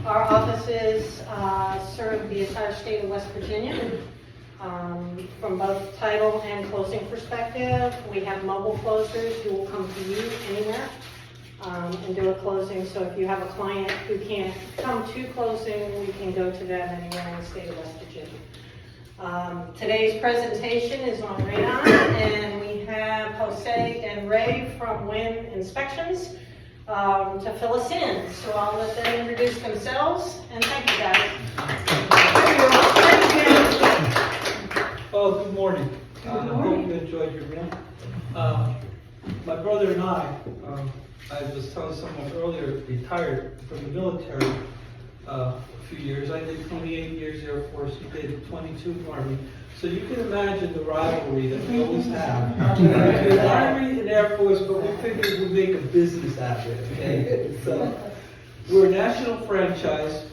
Our offices serve the entire state of West Virginia. From both title and closing perspective, we have mobile closers who will come to you anywhere and do a closing. So if you have a client who can't come to closing, we can go to them anywhere in the state of West Virginia. Today's presentation is on Radon, and we have Jose and Ray from Win Inspections to fill us in. So I'll let them introduce themselves, and thank you guys. Oh, good morning. I hope you enjoyed your meal. My brother and I was telling someone earlier, retired from the military a few years. I did 28 years Air Force, he did 22 Army. So you can imagine the rivalry that we always have. Army and Air Force, but we figured we'd make a business out of it, okay? So we're a national franchise,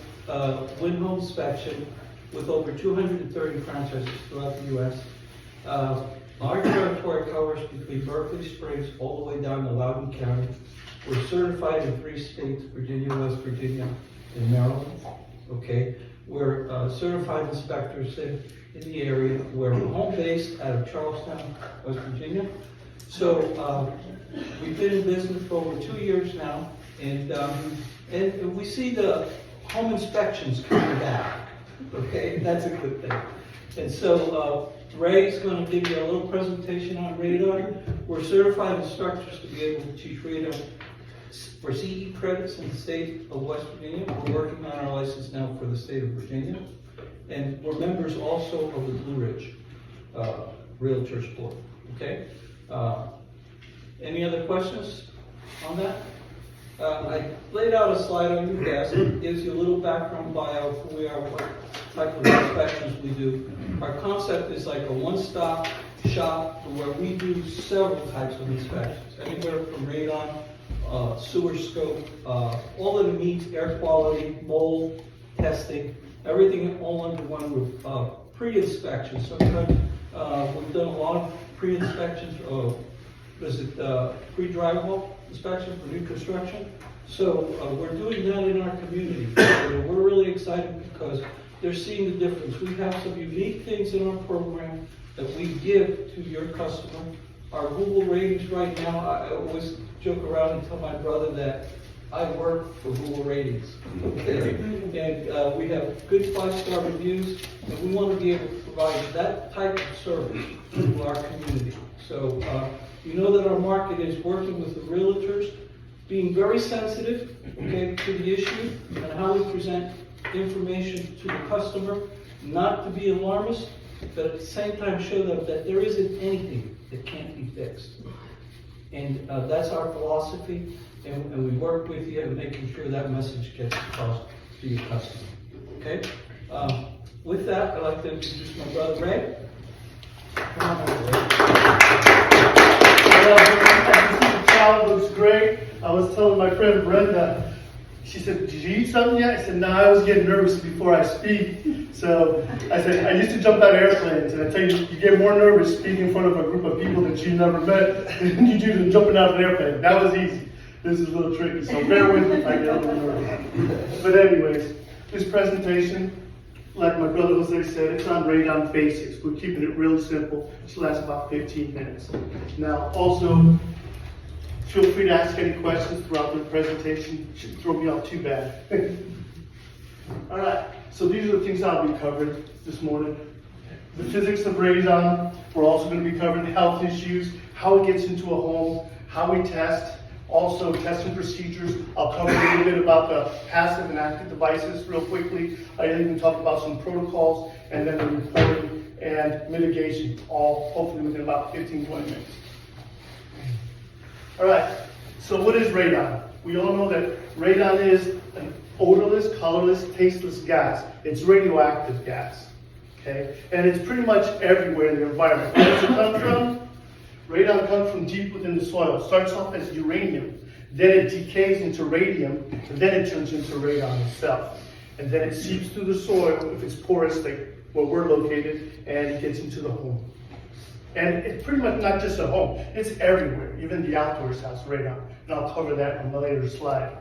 Win Home Inspection, with over 230 franchises throughout the U.S. Our territory covers between Berkeley Springs all the way down to Loudoun County. We're certified in 3 states, Virginia, West Virginia, and Maryland. Okay, we're certified inspectors in the area. We're home-based out of Charlestown, West Virginia. So we've been in business for over 2 years now, and we see the home inspections coming back. Okay, that's a good thing. And so Ray's going to give you a little presentation on Radon. We're certified instructors to be able to teach Radon for CE credits in the state of West Virginia. We're working on our license now for the state of Virginia. And we're members also of the Blue Ridge Realtors Board. Okay? Any other questions on that? I laid out a slide on your desk. It gives you a little background bio of who we are, what type of inspections we do. Our concept is like a one-stop shop where we do several types of inspections. Anywhere from radon, sewer scope, all that it means, air quality, mold, testing, everything all under one roof. Pre-inspection, sometimes we've done a lot of pre-inspections, pre-drywall inspection for new construction. So we're doing that in our community. We're really excited because they're seeing the difference. We have some unique things in our program that we give to your customer. Our Google ratings right now, I always joke around and tell my brother that I work for Google ratings. Okay? And we have good 5-star reviews, and we want to be able to provide that type of service to our community. So you know that our market is working with the realtors, being very sensitive, okay, to the issue and how we present information to the customer, not to be alarmist, but at the same time show them that there isn't anything that can't be fixed. And that's our philosophy, and we work with you in making sure that message gets across to your customer. Okay? With that, I'd like to introduce my brother Ray. Come on over, Ray. The child looks great. I was telling my friend Brenda, she said, "Did you eat something yet?" I said, "No, I was getting nervous before I speak." So I said, I used to jump out of airplanes, and I tell you, you get more nervous speaking in front of a group of people that you never met than you do than jumping out of an airplane. That was easy. This is a little tricky, so bear with me if I get a little nervous. But anyways, this presentation, like my brother Jose said, it's on Radon Basics. We're keeping it real simple. It should last about 15 minutes. Now, also, feel free to ask any questions throughout the presentation. It shouldn't throw me off too bad. All right, so these are the things I'll be covering this morning. The physics of radon. We're also going to be covering health issues, how it gets into a home, how we test, also testing procedures. I'll cover a little bit about the passive and active devices real quickly. I even talk about some protocols, and then the reporting and mitigation, all hopefully within about 15-20 minutes. All right, so what is radon? We all know that radon is an odorless, colorless, tasteless gas. It's radioactive gas, okay? And it's pretty much everywhere in the environment. Where does it come from? Radon comes from deep within the soil. It starts off as uranium, then it decays into radium, and then it turns into radon itself. And then it seeps through the soil if it's porous, like where we're located, and it gets into the home. And it's pretty much not just at home, it's everywhere. Even the outdoors has radon. And I'll cover that on the later slide.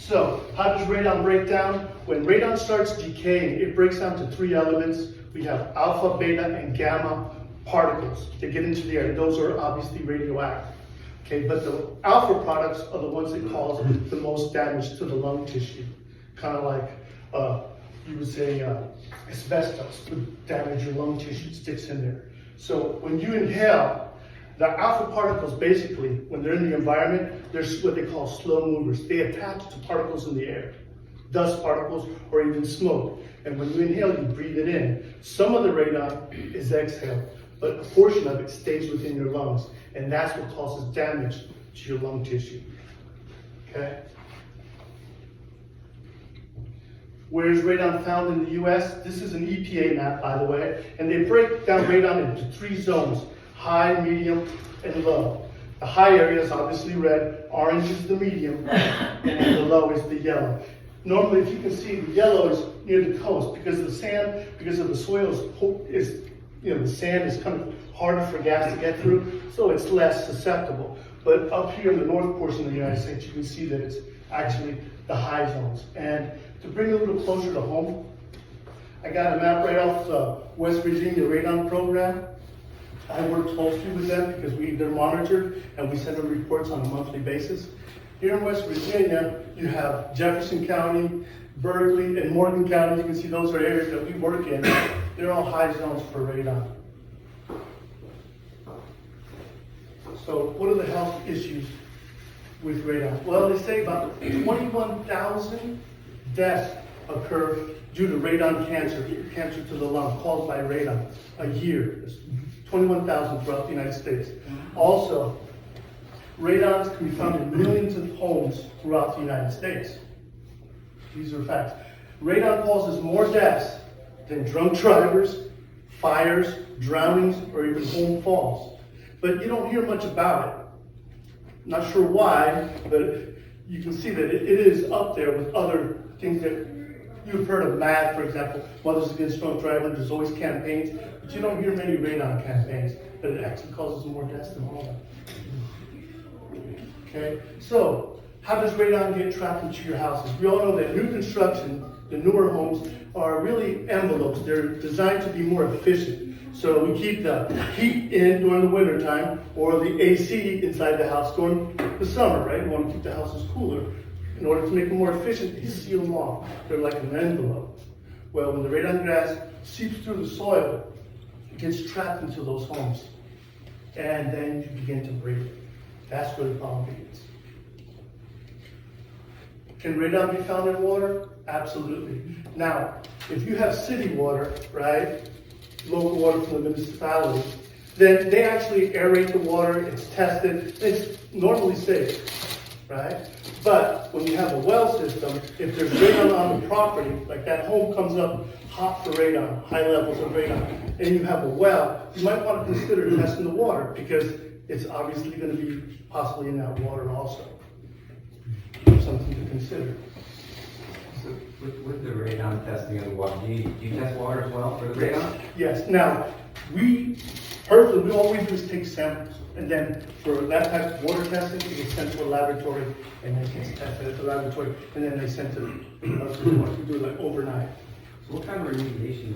So, how does radon break down? When radon starts decaying, it breaks down to 3 elements. We have alpha, beta, and gamma particles that get into the air. Those are obviously radioactive. Okay, but the alpha products are the ones that cause the most damage to the lung tissue. Kind of like you would say asbestos would damage your lung tissue, it sticks in there. So when you inhale, the alpha particles basically, when they're in the environment, they're what they call slow movers. They attach to particles in the air, dust particles or even smoke. And when you inhale, you breathe it in. Some of the radon is exhaled, but a portion of it stays within your lungs. And that's what causes damage to your lung tissue. Okay? Where is radon found in the US? This is an EPA map, by the way, and they break down radon into 3 zones: high, medium, and low. The high area is obviously red, orange is the medium, and the low is the yellow. Normally, if you can see, the yellow is near the coast because the sand, because of the soil is the sand is kind of harder for gas to get through, so it's less susceptible. But up here in the north portion of the United States, you can see that it's actually the high zones. And to bring it a little closer to home, I got a map right off the West Virginia radon program. I work closely with them because they're monitored and we send them reports on a monthly basis. Here in West Virginia, you have Jefferson County, Berkeley, and Morgan County. You can see those are areas that we work in. They're all high zones for radon. So what are the health issues with radon? Well, they say about 21,000 deaths occur due to radon cancer to the lung caused by radon a year. It's 21,000 throughout the United States. Also, radons can be found in millions of homes throughout the United States. These are facts. Radon causes more deaths than drunk drivers, fires, drownings, or even home falls. But you don't hear much about it. Not sure why, but you can see that it is up there with other things that you've heard of MAD, for example, Mothers Against Drunk Driving. There's always campaigns, but you don't hear many radon campaigns, but it actually causes more deaths than all of them. Okay, so how does radon get trapped into your houses? We all know that new construction, the newer homes, are really envelopes. They're designed to be more efficient. So we keep the heat in during the winter time, or the AC inside the house during the summer, right? We want to keep the houses cooler. In order to make them more efficient, they seal them off. They're like an envelope. Well, when the radon gas seeps through the soil, it gets trapped into those homes. And then you begin to breathe. That's where the problem begins. Can radon be found in water? Absolutely. Now, if you have city water, right, local water from the municipality, then they actually aerate the water, it's tested, it's normally safe, right? But when you have a well system, if there's radon on the property, like that home comes up hot for radon, high levels of radon, and you have a well, you might want to consider testing the water because it's obviously going to be possibly in that water also. Something to consider. So with the radon testing of the water, do you test water as well for the radon? Yes. Now, personally, all we do is take samples, and then for that type of water testing, it gets sent to a laboratory, and then it gets tested at the laboratory, and then they send it to us. We do it like overnight. So what kind of remediation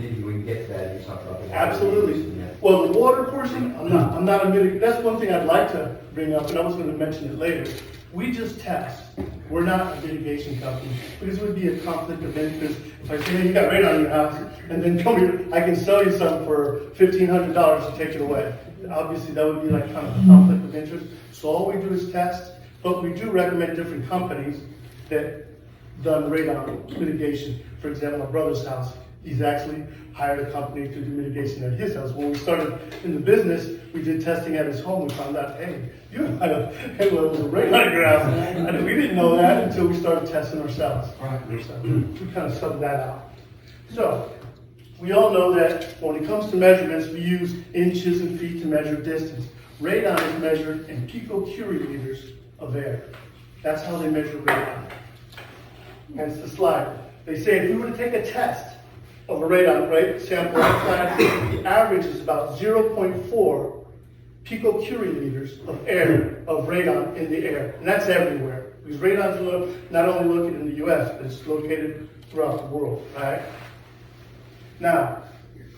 did when you get to that? You talk about the Absolutely. Well, the water portion, I'm not a mitigation. That's one thing I'd like to bring up, and I was going to mention it later. We just test. We're not a mitigation company because it would be a conflict of interest if I say, hey, you got radon in your house, and then come here, I can sell you something for $1,500 to take it away. Obviously, that would be like kind of a conflict of interest. So all we do is test, but we do recommend different companies that done radon mitigation. For example, my brother's house, he's actually hired a company to do mitigation at his house. When we started in the business, we did testing at his home. We found out, hey, you had a radon at your house. And we didn't know that until we started testing ourselves. So we kind of subbed that out. So we all know that when it comes to measurements, we use inches and feet to measure distance. Radon is measured in picocurie of air. That's how they measure radon. Hence the slide. They say if we were to take a test of a radon, right, sample outside, the average is about 0.4 picocurie of air, of radon in the air. And that's everywhere. Because radon's not only located in the US, but it's located throughout the world, right? Now,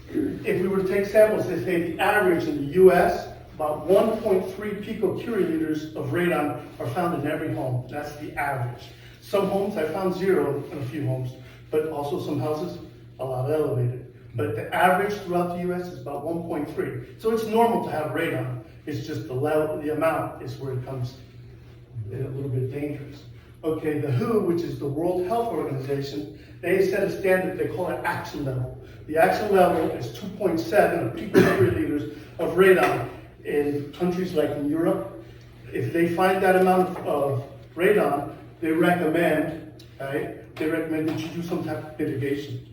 if we were to take samples, they say the average in the US, about 1.3 picocuryliters of radon are found in every home. That's the average. Some homes, I found 0 in a few homes, but also some houses, a lot elevated. But the average throughout the US is about 1.3. So it's normal to have radon. It's just the level, the amount is where it comes a little bit dangerous. Okay, the WHO, which is the World Health Organization, they set a standard, they call it action level. The action level is 2.7 picocuryliters of radon in countries like in Europe. If they find that amount of radon, they recommend, right? They recommend that you do some type of mitigation.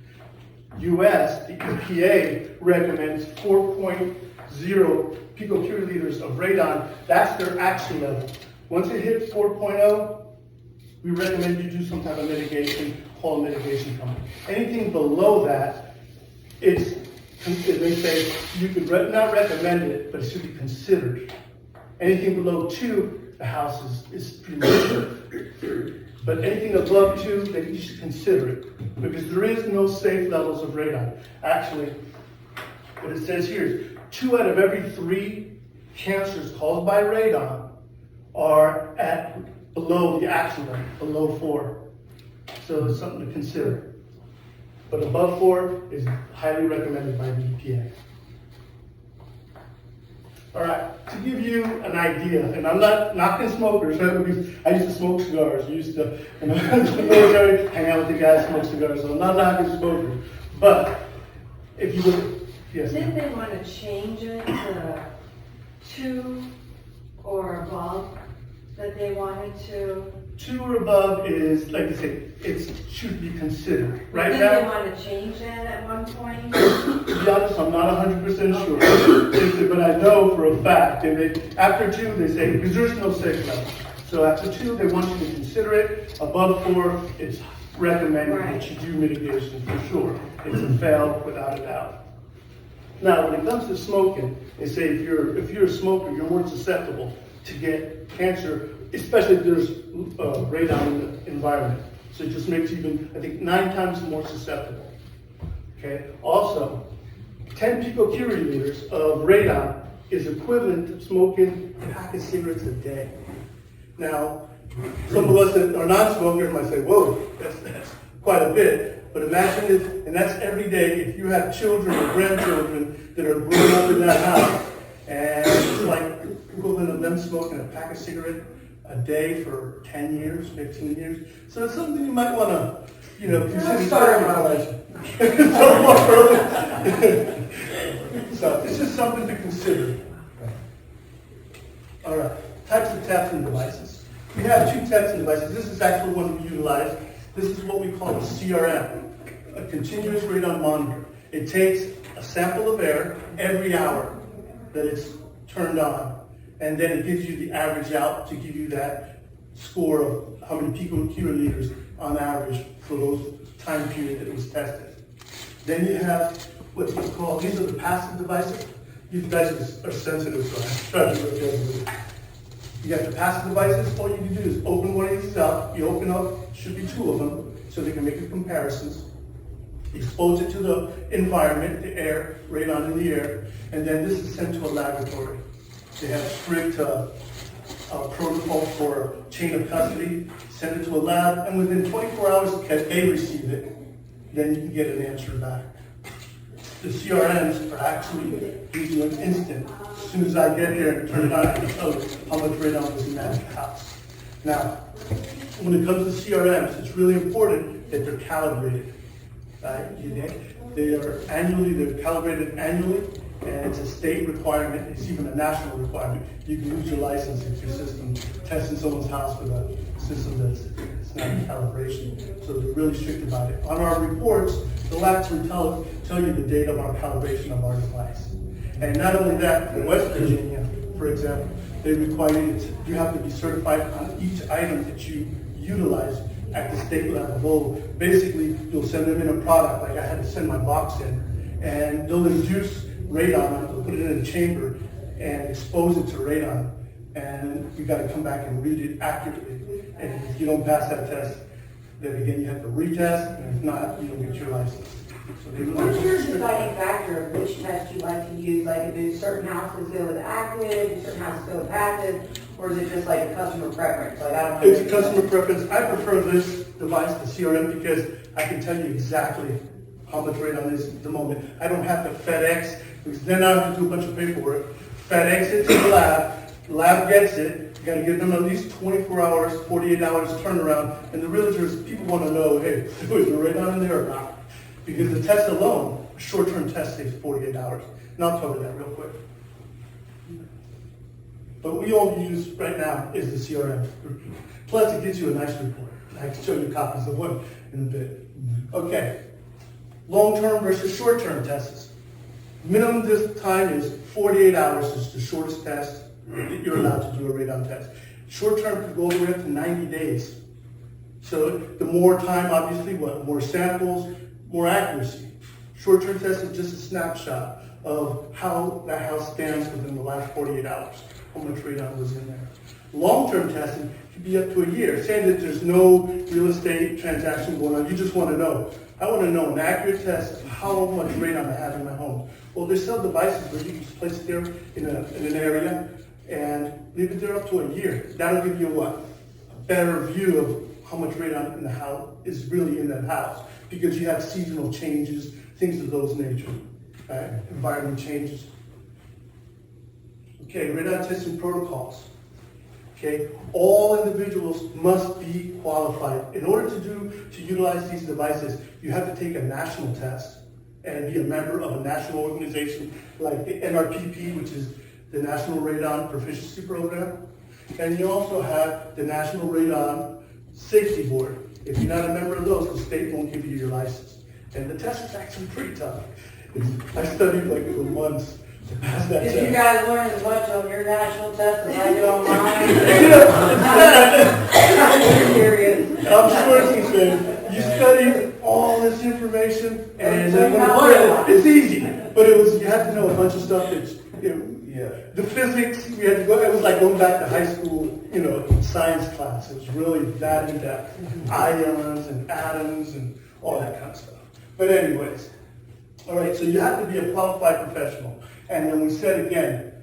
US, the EPA recommends 4.0 picocuryliters of radon. That's their action level. Once it hits 4.0, we recommend you do some type of mitigation, call a mitigation company. Anything below that, they say you could not recommend it, but it should be considered. Anything below 2, the house is premature. But anything above 2, then you should consider it, because there is no safe levels of radon. Actually, what it says here is 2 out of every 3 cancers caused by radon are at below the action level, below 4. So it's something to consider. But above 4 is highly recommended by the EPA. All right, to give you an idea, and I'm not knocking smokers, right? Because I used to smoke cigars. I used to, in the military, hang out with the guys, smoke cigars. So I'm not knocking smokers. But if you would, yes. Didn't they want to change it to 2 or above, that they wanted to? 2 or above is, like I say, it should be considered. Right Didn't now, they want to change that at one point? to be honest, I'm not 100% sure. But I know for a fact, and after 2, they say, because there's no safe level. So after 2, they want you to consider it. Above 4, it's recommended that you do mitigation for sure. It's a fail without a doubt. Now, when it comes to smoking, they say if you're a smoker, you're more susceptible to get cancer, especially if there's radon in the environment. So it just makes you even, I think, 9 times more susceptible. Okay. Also, 10 picocuryliters of radon is equivalent to smoking a pack of cigarettes a day. Now, some of us that are non-smokers might say, "Whoa, that's quite a bit." But imagine if, and that's every day, if you have children or grandchildren that are growing up in that house, and it's like equivalent of them smoking a pack of cigarettes a day for 10 years, 15 years. So it's something you might want to, consider. Start early. Start more early. So it's just something to consider. All right, types of testing devices. We have 2 testing devices. This is actually one we utilize. This is what we call a CRM, a continuous radon monitor. It takes a sample of air every hour that it's turned on. And then it gives you the average out to give you that score of how many picocuryliters on average for those time period that it was tested. Then you have what's called, these are the passive devices. You guys are sensitive, so I'm trying to look at it. You got the passive devices, all you can do is open one of these up. You open up, should be 2 of them, so they can make the comparisons. Expose it to the environment, the air, radon in the air, and then this is sent to a laboratory. They have strict protocol for chain of custody, send it to a lab, and within 24 hours, if they receive it, then you can get an answer back. The CRMs are actually usually an instant. As soon as I get here and turn it on, I can tell you how much radon was in that house. Now, when it comes to CRMs, it's really important that they're calibrated. They're calibrated annually, and it's a state requirement. It's even a national requirement. You can lose your license if your system testing someone's house with a system that's not in calibration. So they're really strict about it. On our reports, they'll actually tell you the date of our calibration of our device. And not only that, in West Virginia, for example, they require you have to be certified on each item that you utilize at the state level. Basically, you'll send them in a product, like I had to send my box in, and they'll induce radon, they'll put it in a chamber and expose it to radon. And you got to come back and read it accurately. And if you don't pass that test, then again, you have to retest, and if not, you don't get your license. So they want What's your to- deciding factor of which test you like to use? Like, do certain houses go with active, do certain houses go with passive, or is it just like a customer preference? Like, I don't know. It's a customer preference. I prefer this device, the CRM, because I can tell you exactly how much radon is at the moment. I don't have to FedEx, because then I have to do a bunch of paperwork. FedEx it to the lab gets it, you gotta give them at least 24 hours, 48 hours turnaround, and the realtors, people wanna know, hey, is there radon in there or not? Because the test alone, a short-term test takes 48 hours, and I'll cover that real quick. But what we all use right now is the CRM. Plus, it gives you a nice report. I can show you copies of one in a bit. Okay. Long-term versus short-term tests. Minimum this time is 48 hours is the shortest test that you're allowed to do a radon test. Short-term could go all the way up to 90 days. So the more time, obviously, what? More samples, more accuracy. Short-term test is just a snapshot of how that house stands within the last 48 hours, how much radon was in there. Long-term testing could be up to a year, saying that there's no real estate transaction going on. You just want to know. I want to know an accurate test of how much radon I have in my home. Well, they sell devices where you can just place it there in an area and leave it there up to a year. That'll give you what? A better view of how much radon in the house is really in that house, because you have seasonal changes, things of those nature, right? Environment changes. Okay, radon testing protocols. Okay, all individuals must be qualified. In order to utilize these devices, you have to take a national test and be a member of a national organization like the NRPP, which is the National Radon Proficiency Program. And you also have the National Radon Safety Board. If you're not a member of those, the state won't give you your license. And the test is actually pretty tough. I studied like for months to pass that Did test. you guys learn as much on your national test as I did on mine? I'm curious. I'm sure it's the same. You study all this information, and So then how when is you it's easy, but you have to know a bunch of stuff that's, the physics, we had to go, it was like going back to high school, science class. It was really that in depth. Ions and atoms and all that kind of stuff. But anyways, all right, so you have to be a qualified professional. And then we said again,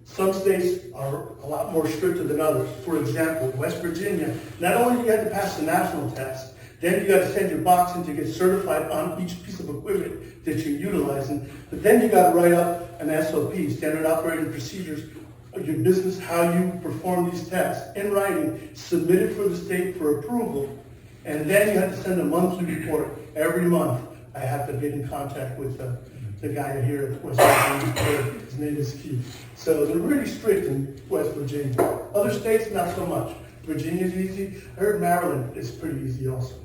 some states are a lot more stricter than others. For example, West Virginia, not only do you have to pass the national test, then you got to send your box in to get certified on each piece of equipment that you're utilizing. But then you got to write up an SOP, standard operating procedures, of your business, how you perform these tests in writing, submit it for the state for approval, and then you have to send a monthly report every month. I have to get in contact with the guy here at West Virginia. His name is Keith. So they're really strict in West Virginia. Other states, not so much. Virginia's easy. I heard Maryland is pretty easy also.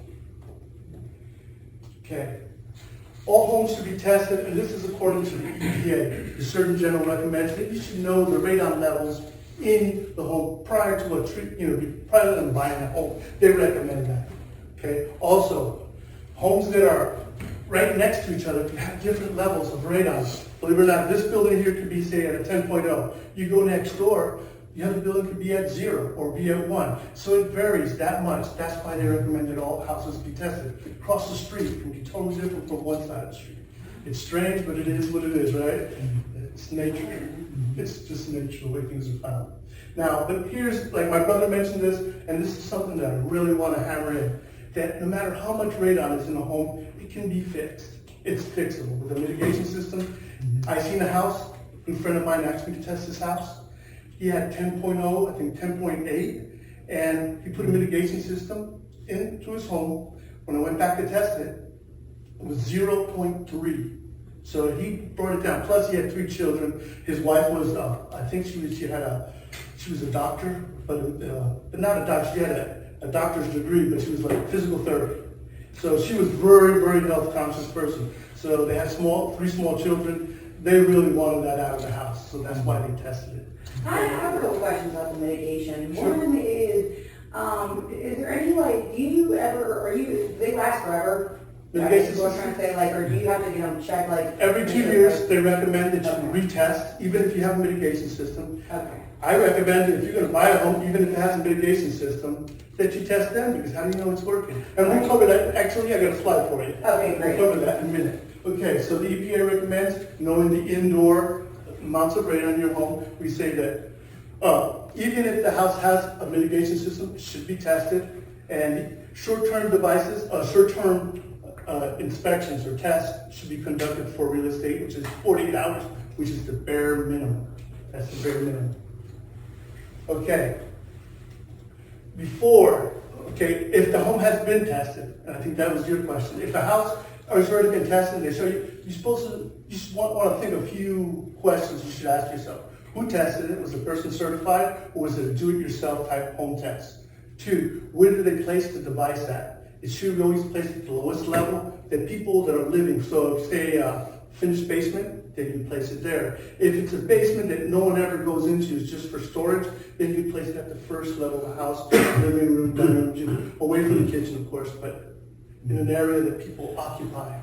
Okay. All homes should be tested, and this is according to the EPA. The Surgeon General recommends that you should know the radon levels in the home prior to prior to them buying a home. They recommend that. Okay. Also, homes that are right next to each other can have different levels of radon. Believe it or not, this building here could be, say, at a 10.0. You go next door, the other building could be at 0 or be at 1. So it varies that much. That's why they recommend that all houses be tested. Across the street can be totally different from one side of the street. It's strange, but it is what it is, right? It's nature. It's just nature, the way things are found. Now, but here's, like my brother mentioned this, and this is something that I really want to hammer in, that no matter how much radon is in a home, it can be fixed. It's fixable with a mitigation system. I seen a house, a friend of mine asked me to test this house. He had 10.0, I think 10.8, and he put a mitigation system into his home. When I went back to test it, it was 0.3. So he brought it down. Plus he had 3 children. His wife was, I think she was a doctor, but not a doctor. She had a doctor's degree, but she was like physical therapy. So she was very, very health conscious person. So they had 3 small children. They really wanted that out of the house, so that's why they tested it. I have a couple questions about the mitigation. Sure. One is there any, they last forever? Mitigation What I'm trying to say, or do you have to get them checked, Every 2 years, they recommend that you retest, even if you have a mitigation system. Okay. I recommend that if you're going to buy a home, even if it has a mitigation system, that you test them, because how do you know it's working? And we'll cover that, actually, I got a slide for you. Okay, great. We'll cover that in a minute. Okay, so the EPA recommends knowing the indoor amounts of radon in your home. We say that even if the house has a mitigation system, it should be tested. And short-term devices, short-term inspections or tests should be conducted for real estate, which is 48 hours, which is the bare minimum. That's the bare minimum. Okay. If the home has been tested, and I think that was your question, if the house has already been tested, they show you, you just want to think of a few questions you should ask yourself. Who tested it? Was the person certified, or was it a do-it-yourself type home test? 2, where did they place the device at? It should be always placed at the lowest level that people that are living. So if say a finished basement, then you place it there. If it's a basement that no one ever goes into, it's just for storage, then you place it at the first level of the house, living room, dining room, gym, away from the kitchen, of course, but in an area that people occupy.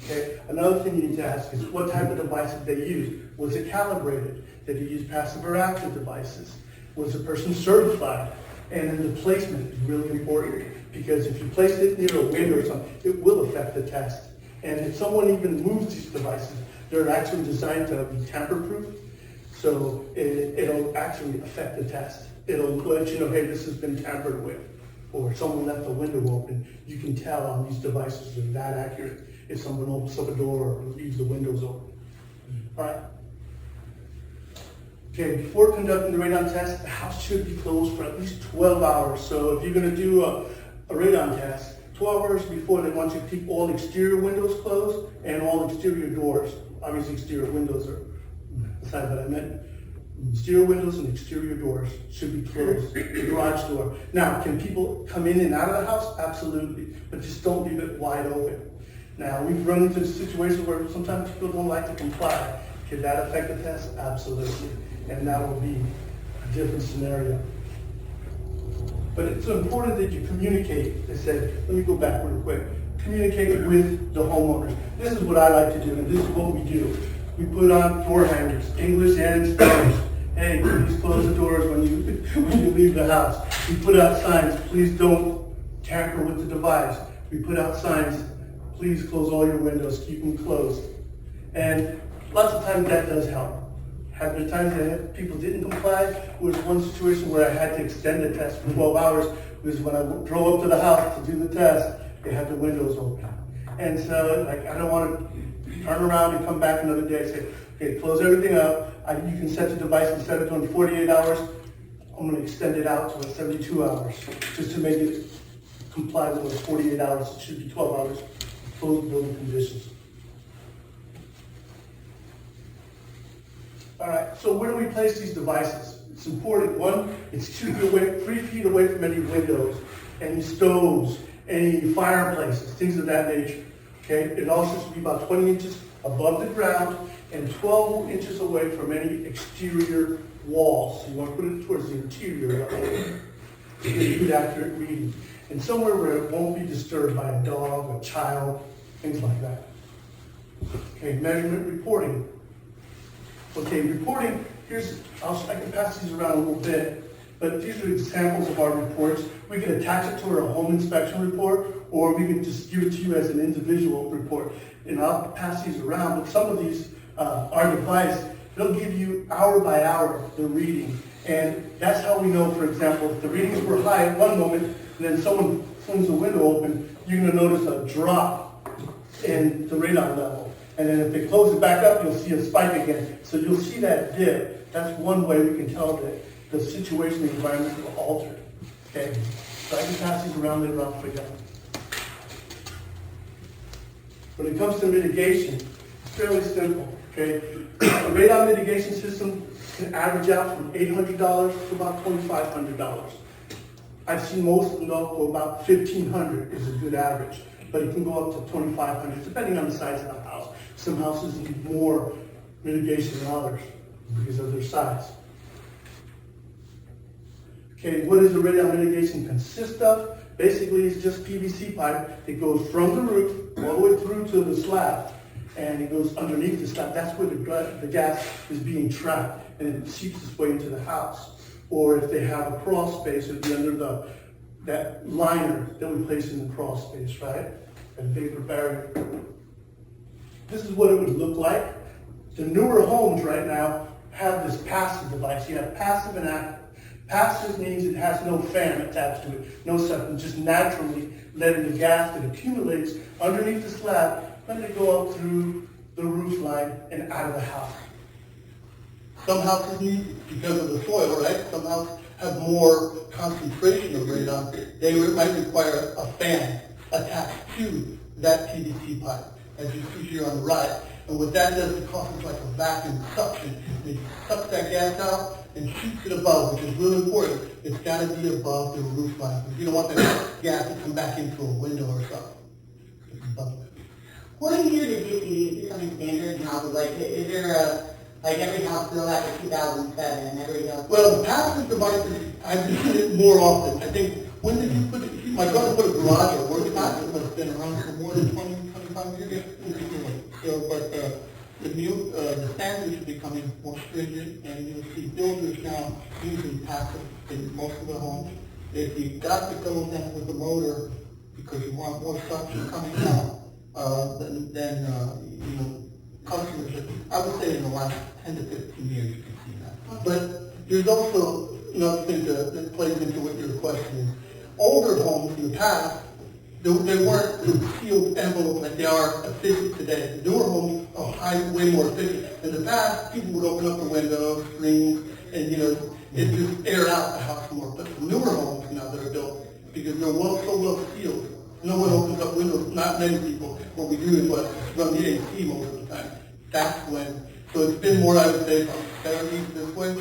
Okay. Another thing you need to ask is what type of device did they use? Was it calibrated? Did you use passive or active devices? Was the person certified? And then the placement is really important, because if you place it near a window or something, it will affect the test. And if someone even moves these devices, they're actually designed to be tamper-proof, so it'll actually affect the test. It'll let you know, hey, this has been tampered with, or someone left the window open. You can tell on these devices they're that accurate if someone opens up a door or leaves the windows open. All right. Okay, before conducting the radon test, the house should be closed for at least 12 hours. So if you're going to do a radon test, 12 hours before, they want you to keep all exterior windows closed and all exterior doors. Obviously, exterior windows are beside what I meant. Exterior windows and exterior doors should be closed. The garage door. Now, can people come in and out of the house? Absolutely, but just don't leave it wide open. Now, we've run into situations where sometimes people don't like to comply. Could that affect the test? Absolutely. And that will be a different scenario. But it's important that you communicate. They said, let me go back real quick. Communicate with the homeowners. This is what I like to do, and this is what we do. We put on door hangers, English and Spanish. Hey, please close the doors when you leave the house. We put out signs, please don't tamper with the device. We put out signs, please close all your windows, keep them closed. And lots of times that does help. Have been times that people didn't comply. There was one situation where I had to extend the test for 12 hours. It was when I drove up to the house to do the test, they had the windows open. And so, like, I don't want to turn around and come back another day and say, okay, close everything up. You can set the device, instead of doing 48 hours, I'm going to extend it out to 72 hours, just to make it comply with those 48 hours. It should be 12 hours, closed building conditions. All right, so where do we place these devices? It's important. One, it should be 3 feet away from any windows, any stoves, any fireplaces, things of that nature. Okay, it also should be about 20 inches above the ground and 12 inches away from any exterior walls. So you want to put it towards the interior level to get a good accurate reading. And somewhere where it won't be disturbed by a dog, a child, things like that. Okay, measurement reporting. Okay, reporting, I can pass these around a little bit, but these are examples of our reports. We can attach it to our home inspection report, or we can just give it to you as an individual report. And I'll pass these around, but some of these, our device, they'll give you hour by hour the reading. And that's how we know, for example, if the readings were high at one moment, and then someone swings the window open, you're going to notice a drop in the radon level. And then if they close it back up, you'll see a spike again. So you'll see that dip. That's one way we can tell that the situation, the environment will alter. Okay? So I can pass these around later on for you. When it comes to mitigation, it's fairly simple. Okay? The radon mitigation system can average out from $800 to about $2,500. I've seen most of them go for about $1,500 is a good average. But it can go up to $2,500 depending on the size of the house. Some houses need more mitigation than others because of their size. Okay, what does the radon mitigation consist of? Basically, it's just PVC pipe that goes from the roof all the way through to the slab, and it goes underneath the slab. That's where the gas is being trapped, and it seeps its way into the house. Or if they have a crawl space, it'd be under the that liner that we place in the crawl space, right? And vapor barrier. This is what it would look like. The newer homes right now have this passive device. You have passive and active. Passive means it has no fan attached to it, no something, just naturally letting the gas that accumulates underneath the slab, let it go up through the roof line and out of the house. Some houses need, because of the soil, right? Some houses have more concentration of radon. They might require a fan attached to that PVC pipe, as you see here on the right. And what that does, it causes like a vacuum suction. It sucks that gas out and shoots it above, which is really important. It's got to be above the roof line. You don't want that gas to come back into a window or something. What year did you see becoming standard in houses? Like, is there a, like every house still after 2007 and every house? Well, the passive devices, I've seen it more often. I think, when did you put it, my brother put a garage or work passive, but it's been around for more than 20, 25 years. So, but the new, the standards are becoming more stringent, and you'll see builders now using passive in most of the homes. If you got to go then with the motor, because you want more suction coming out, then you know, customers, I would say in the last 10 to 15 years you can see that. But there's also another thing that plays into what your question is. Older homes in the past, they weren't the sealed envelope like they are efficient today. The newer homes are way more efficient. In the past, people would open up the windows, screens, and you know, it just air out the house more. But the newer homes now that are built, because they're so well sealed, no one opens up windows, not many people. What we do is run the AC most of the time. That's when, so it's been more, I would say, from 70s this way,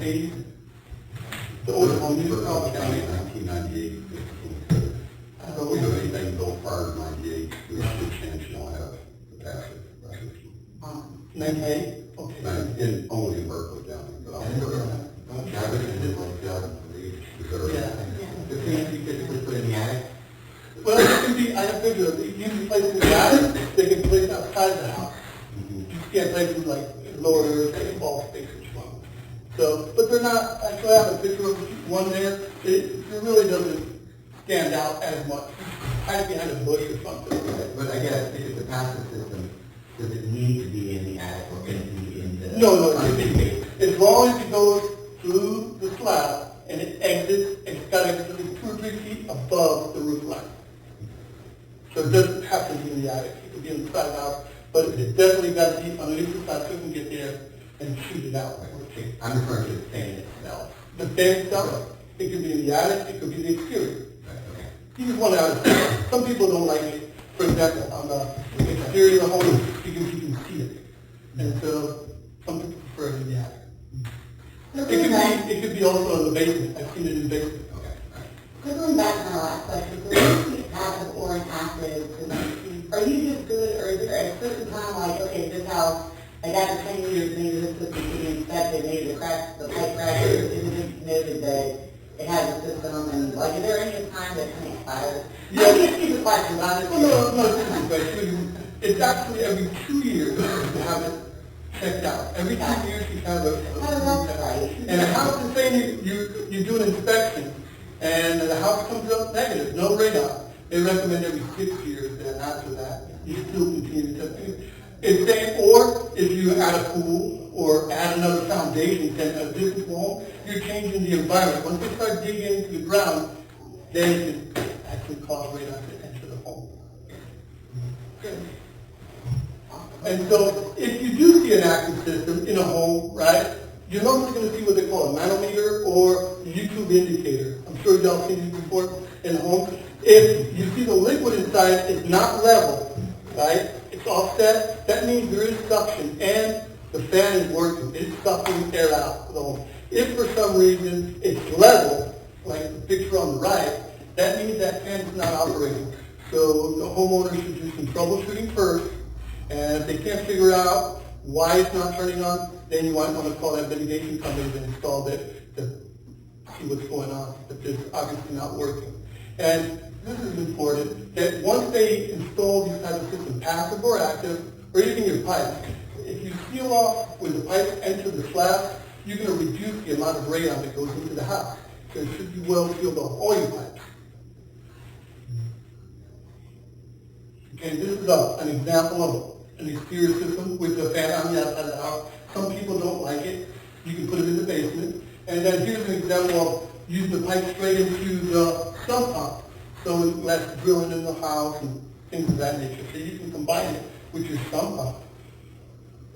80s. The older homes, you know, 1998. So we do anything built prior to 98, we have to change, you don't have the passive. 98? Okay. In, only in Berkeley County, but I'm sure. Yeah, but it did like that, The fancy typically put in the attic? Well, it can be, I have figured, you can place in the attic, they can place outside the house. You just can't place them like in lower areas, like ball spaces. So, but they're not, I still have a picture of one there, it really doesn't stand out as much. Hide behind a bush or something. But I guess if it's a passive system, does it need to be in the attic or can it be in the? No, as long as it goes through the slab and it exits, it's got to be 2 or 3 feet above the roof line. So it doesn't have to be in the attic, it could be in the side house, but it's definitely got to be underneath the slab so you can get there and shoot it out. Okay, I'm referring to the fan itself. The fan itself, it could be in the attic, it could be the exterior. Okay. You just want to, some people don't like it. For example, on the exterior of the home, you can see it. And so, some people prefer it in the attic. It could be also in the basement. I've seen it in the basement. Okay. So going back to my last question, so when you see passive or inactive, are you just good, or is there a certain time like, okay, this house, like after 10 years, maybe this system should be inspected, maybe the pipe cracker isn't noted that it has a system, and like, is there any time that kind of expires? Yeah. I just keep the question, but I'm No, it's actually every 2 years you have it checked out. Every 2 years you have a and the house is saying you do an inspection, and the house comes up negative, no radon. They recommend every 6 years, then after that, you still continue to test it. It's saying, or if you add a pool or add another foundation, then a different wall, you're changing the environment. Once they start digging into the ground, then it can actually cause radon to enter the home. And so, if you do see an active system in a home, right, you're normally going to see what they call a manometer or a YouTube indicator. I'm sure y'all seen these before in a home. If you see the liquid inside is not level, right, it's offset, that means there is suction and the fan is working. It's sucking air out of the home. If for some reason it's level, like the picture on the right, that means that fan is not operating. So the homeowner should do some troubleshooting first, and if they can't figure out why it's not turning on, then you might want to call that mitigation company to install it to see what's going on, if it's obviously not working. And this is important, that once they install these types of systems, passive or active, or even your pipe, if you seal off when the pipe enters the slab, you're going to reduce the amount of radon that goes into the house. So it should be well sealed off all your pipes. Okay, this is an example of an exterior system with the fan on the outside of the house. Some people don't like it. You can put it in the basement. And then here's an example of using the pipe straight into the sump pump. So less drilling in the house and things of that nature. So you can combine it with your sump pump.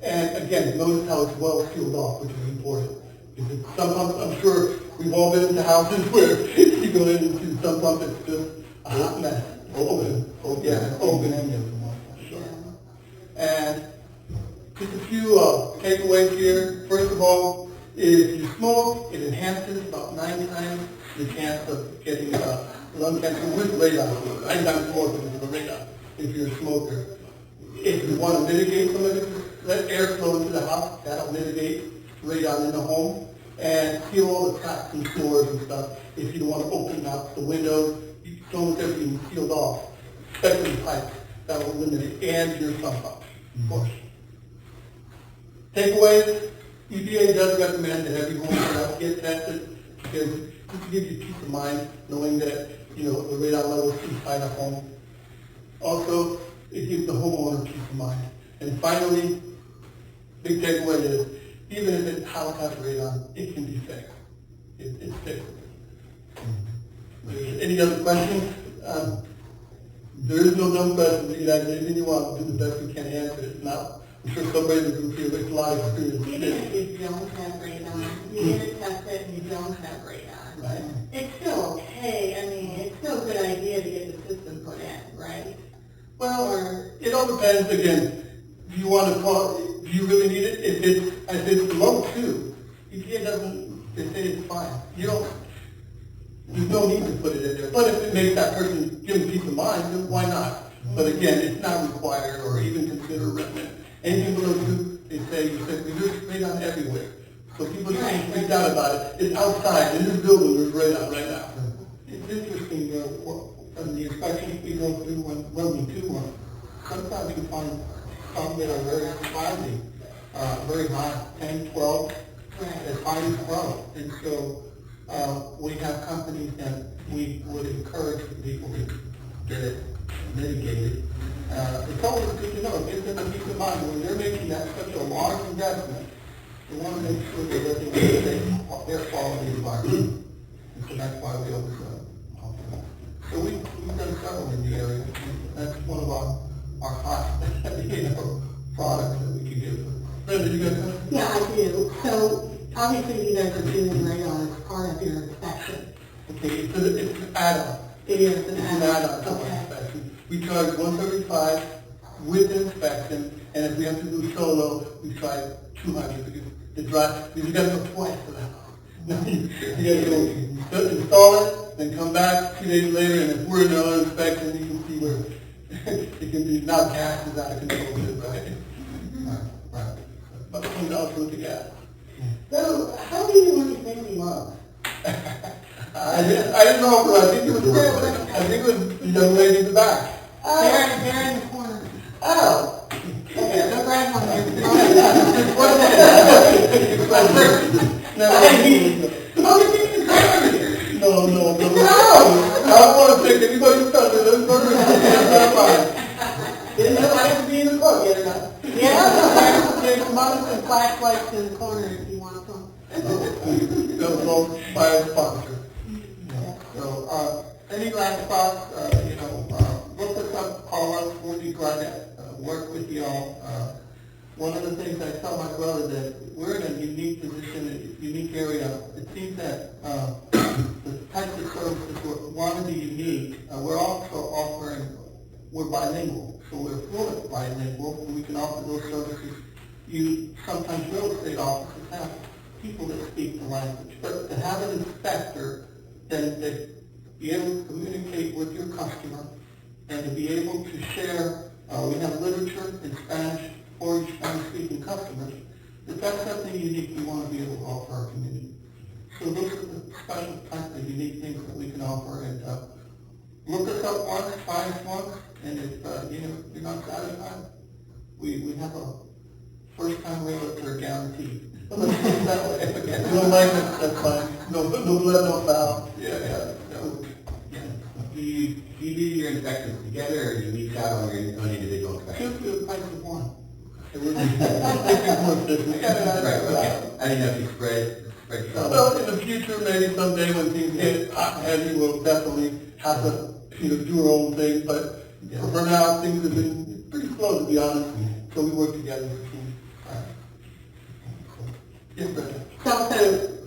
And again, notice how it's well sealed off, which is important. Because sump pumps, I'm sure we've all been into houses where you go into the sump pump, it's just a hot mess. Open. Sure. And just a few takeaways here. First of all, if you smoke, it enhances about 9 times the chance of getting lung cancer with radon. 9 times more because of the radon if you're a smoker. If you want to mitigate some of it, let air flow into the house. That'll mitigate radon in the home. And seal all the cracks and floors and stuff. If you don't want to open up the windows, you don't want everything sealed off. Especially pipes. That will limit it. And your sump pumps, of course. Takeaways, EPA does recommend that every home should get tested because it gives you peace of mind knowing that, the radon levels inside a home. Also, it gives the homeowner peace of mind. And finally, big takeaway is, even if the house has radon, it can be fixed. It's fixable. Any other questions? There is no dumb questions. You guys, anything you want, we'll do the best we can to answer it. Now, I'm sure somebody in the group here with a lot of experience. Even if you don't have radon, you get it tested and you don't have radon. Right. It's still okay, I mean, it's still a good idea to get the system put in, right? Well, it all depends, again, do you want to do you really need it? If it's low too, EPA doesn't, they say it's fine. There's no need to put it in there. But if it makes that person give them peace of mind, then why not? But again, it's not required or even considered recommended. Anything below 2, they say, there's radon everywhere. So people don't freak out about it. It's outside, in this building, there's radon right now. It's interesting, from the inspections we go through when we do one, sometimes you find some that are very surprising, very high, 10, 12, as high as 12. And so we have companies that we would encourage people to get it mitigated. It's always good to know, it gives them a peace of mind when they're making that such a large investment. They want to make sure they're living in their quality environment. And so that's why we always so we've done several in the area. That's one of our hot products that we can give. Brenda, you got that? Yeah, I do. So, obviously you guys are doing radon as part of your inspection. Okay, it's an add-on. It is It's an an add-on. add-on to our Okay. inspection. We charge $135 with inspection, and if we have to do solo, we charge $200 because you got to go twice for that. You got to go install it, then come back 2 days later, and if we're in another inspection, you can see where it can be, now gas is out of control, right? Right. But $20 worth of gas. So, how do you want your family love? I didn't know, but I think it was the young lady in the back. They're in the corner. Oh. Okay, no grab on there. No. I don't want to take anybody's thunder. That's fine. Didn't know I had to be in the club yet or not. Yeah, there's mothers and flashlights in the corner if you want to come. That was all by a sponsor. So, any last thoughts, look us up, call us, we'll be glad to work with you all. One of the things I tell my brother that we're in a unique position, a unique area. It seems that the types of services we want to be unique. We're also offering, we're bilingual, so we're fluent bilingual, and we can offer those services. Sometimes real estate offices have people that speak the language, but to have an inspector that be able to communicate with your customer and to be able to share, we have literature in Spanish for each Spanish-speaking customers, that's something unique we want to be able to offer our community. So those are the special types of unique things that we can offer. And look us up once, find us once, and if you're not satisfied, we have a first-time realtor guarantee. Let's put it that way. Again, no license, that's fine. No blood, no foul. Yeah. you do your inspections together, or you each out on your own individual inspections? Just do the price of one. It would be, more efficient. Right, okay. I didn't know if you spread yourself. Well, in the future, maybe someday when things get hot and heavy, we'll definitely have to, do our own thing, but for now, things have been pretty slow, to be honest, so we work together as a team. Yes, Brenda? It's also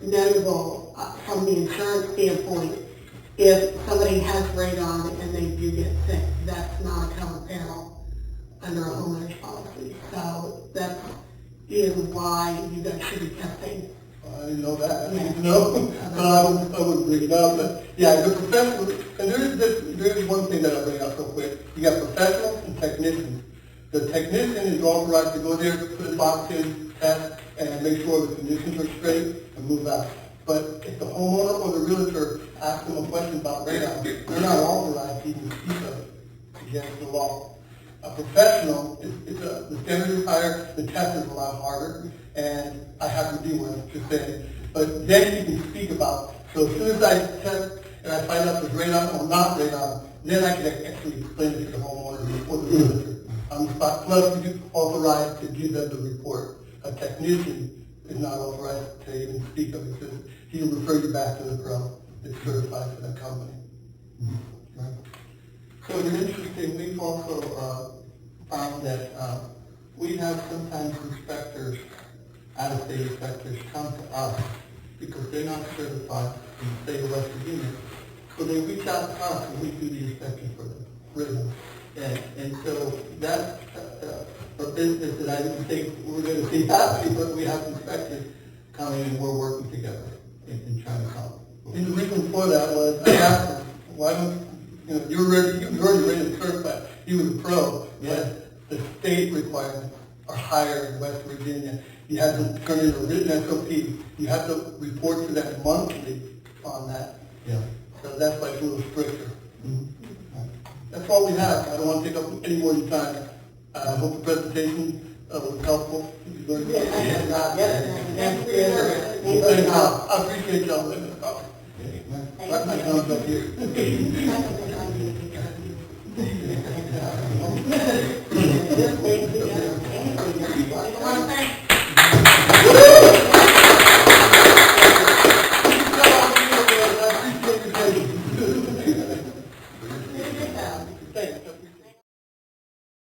notable from the insurance standpoint, if somebody has radon and they do get sick, that's not a covered panel under a homeowner's policy. So that is why you guys should be testing. I didn't know that, I didn't know, but I would bring it up, but yeah, the professionals, and there is one thing that I'll bring up real quick. You got professionals and technicians. The technician is authorized to go there, put a box in, test, and make sure the conditions are straight and move out. But if the homeowner or the realtor asks them a question about radon, they're not authorized to even speak of it against the law. A professional, the standard is higher, the test is a lot harder, and I have to deal with it, just saying. But then you can speak about it. So as soon as I test and I find out if it's radon or not radon, then I can actually explain it to the homeowner or the realtor. Plus, you're authorized to give them the report. A technician is not authorized to even speak of it, because he will refer you back to the pro that's certified for that company. Right. So it's interesting, we've also found that we have sometimes inspectors, out-of-state inspectors, come to us because they're not certified in the state of West Virginia. So they reach out to us and we do the inspection for them, really. And so that's a business that I didn't think we were going to see happen, but we have inspectors coming and we're working together in trying to help. And the reason for that was, I asked him, why don't, you're already ready to certify. He was a pro, but the state requirements are higher in West Virginia. You have to turn in a written SOP. You have to report to them monthly on that. Yeah. So that's like a little stricter. Mm-hmm. That's all we have. I don't want to take up any more of your time. I hope the presentation was helpful. You learned about it. I appreciate y'all letting us talk. Right, my thumbs up here. Thank you.